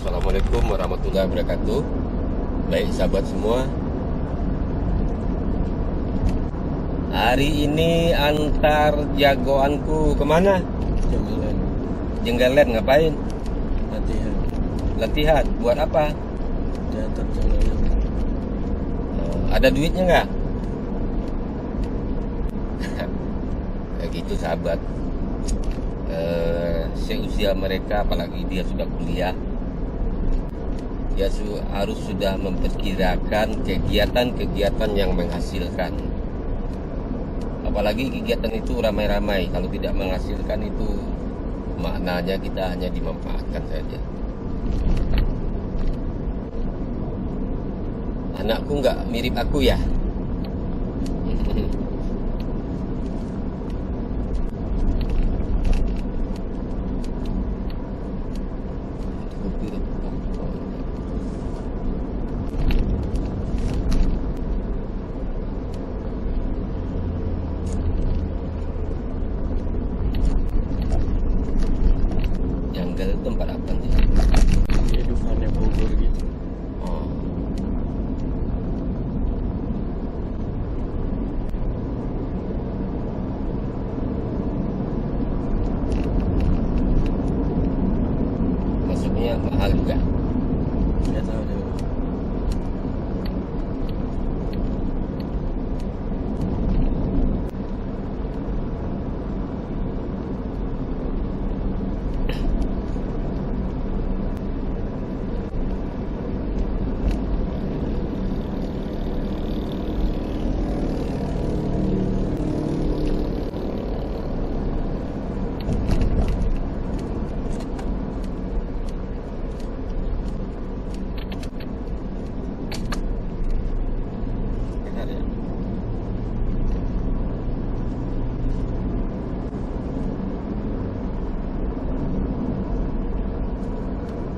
Assalamualaikum warahmatullahi wabarakatuh. Baik sahabat semua, hari ini antar jagoanku kemana? Jembelan, Jenggalan. Ngapain? latihan, Latihan. Buat apa? teater jalanan. Ada duitnya nggak? Ya gitu sahabat. Seusia mereka, apalagi dia sudah kuliah, dia harus sudah memperkirakan kegiatan-kegiatan yang menghasilkan. Apalagi kegiatan itu ramai-ramai. Kalau tidak menghasilkan itu maknanya kita hanya dimanfaatkan saja. Anakku nggak mirip aku ya? Janggal itu tempat apa nih? Kehidupannya Bogor gitu. Oh. Maksudnya mahal juga. Nggak tahu deh. Benar ya?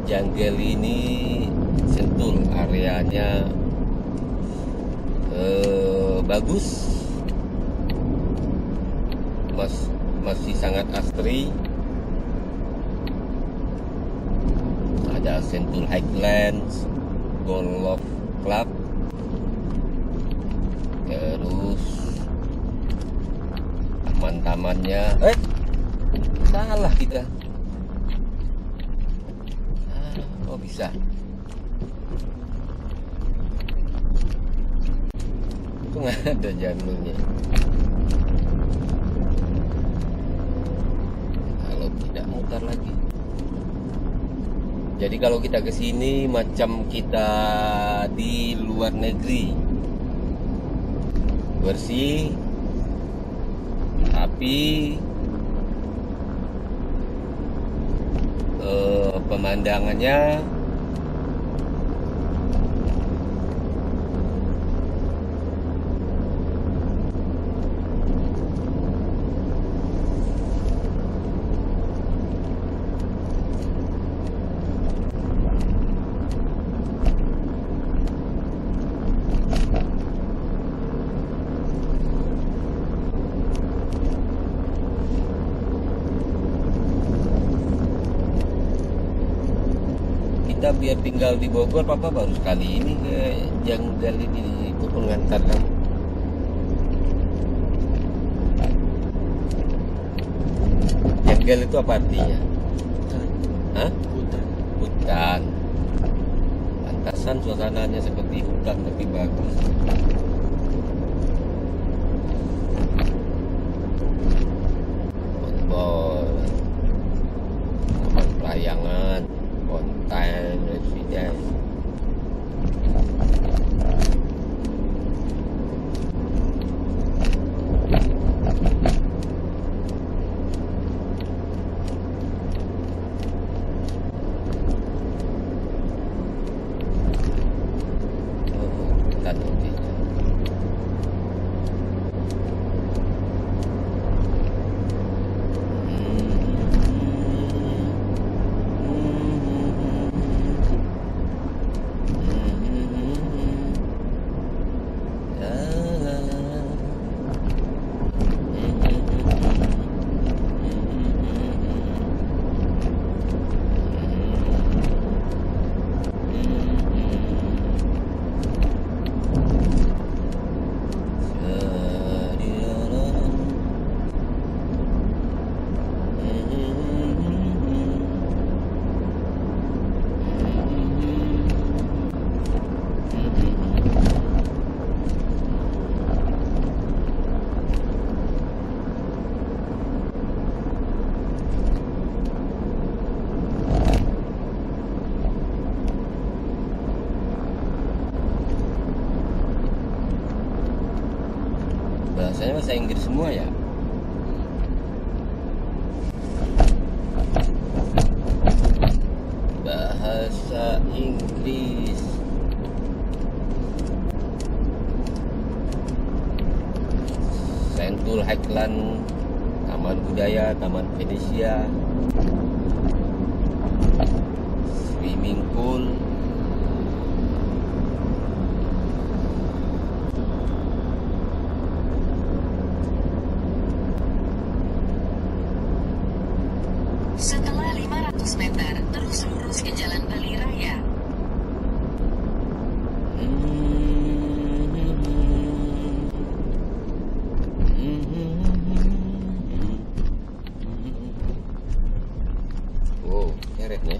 Janggal ini Sentul, areanya bagus, masih sangat asri. Ada Sentul Highlands Golf Club, terus taman-tamannya. Salah kita. Oh bisa. Itu nggak ada jalurnya. Kalau tidak mutar lagi. Jadi kalau kita ke sini macam kita di luar negeri. Bersih, tapi pemandangannya kita biar tinggal di Bogor. Papa baru sekali ini ke Janggal ini ikut mengantar kamu. Janggal itu apa artinya? Hutan, Hah? hutan. Hutan. Pantasan suasananya seperti hutan tapi bagus. Football, taman pelayangan, konten, residen. Hutan intinya. Bahasanya bahasa Inggris semua ya. Bahasa Inggris. Sentul Highland, Taman Budaya, Taman Venesia, swimming pool, Setelah 500 meter, terus lurus ke Jalan Bali Raya. Wow, keretnya.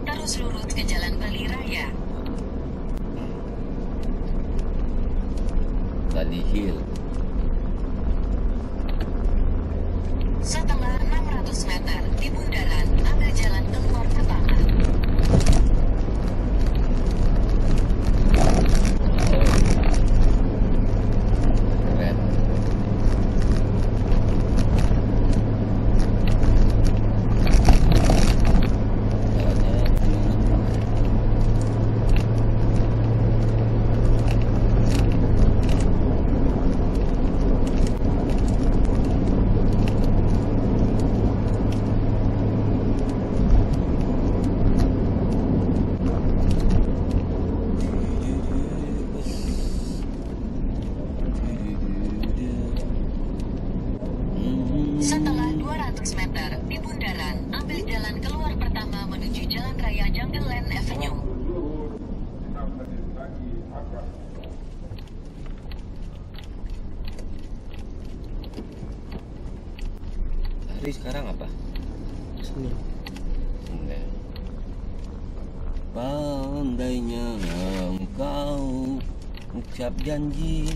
Terus lurus ke Jalan Bali Raya. Bali Hill. Setelah 600 meter, di bundaran, ambil jalan keluar pertama. Keren. Setelah 200 meter, di bundaran, ambil jalan keluar pertama menuju Jalan Raya Jungle Land Avenue. Hari sekarang apa? Senin. Senin. Pandainya engkau ucap janji.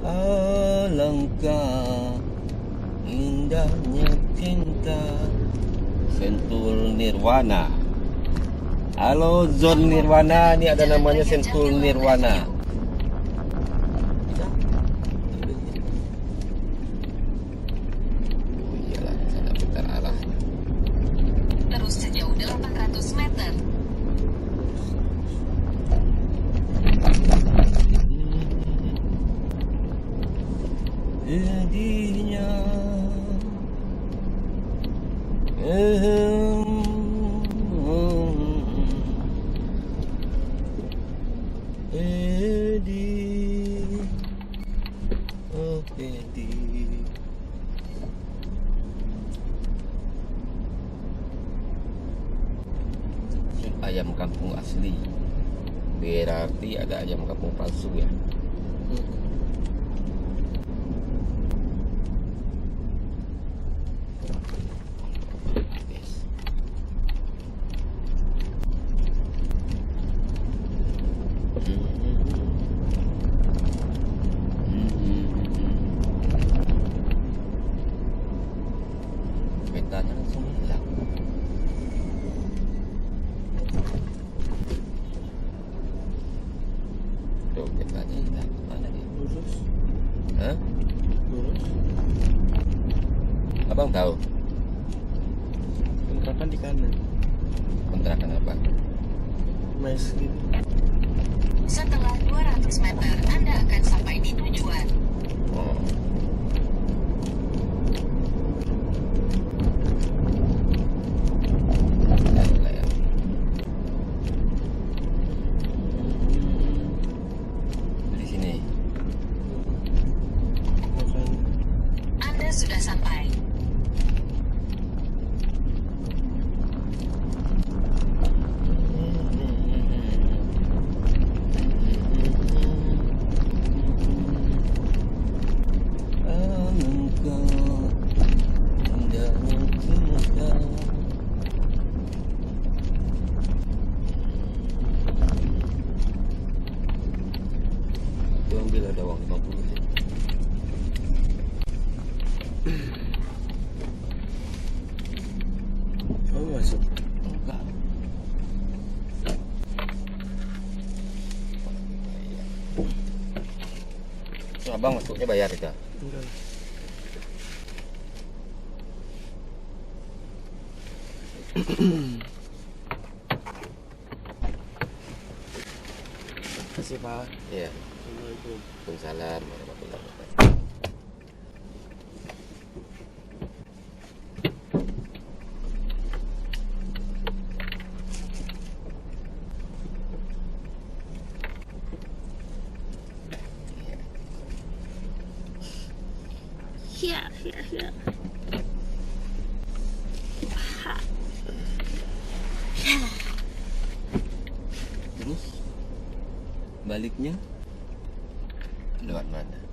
Alangkah indahnya cinta. Sentul Nirwana. Halo Zon Nirwana, ini ada namanya Sentul Nirwana. Oh iyalah, sana putar arah. Terus sejauh 800 meter. Sedihnya Edi, oh Edi. Ayam kampung asli, berarti ada ayam kampung palsu ya. Petanya langsung hilang. Tuh petanya hilang. Mana dia? Lurus. Hah? Lurus. Abang tahu Kontrakan di kanan. kontrakan apa? Mes gitu. Setelah 200 meter, Anda akan sampai di tujuan. Oh. Lah ya. Di sini. Makan. Anda sudah sampai. ambil ada uang 50 ya. Kamu masuk? Enggak. So, abang masuknya bayar itu. Enggak. Kasih Pak. Iya. Assalamualaikum. Waalaikumsalam warahmatullahi wabarakatuh. Here, here, here. Terus baliknya lewat mana?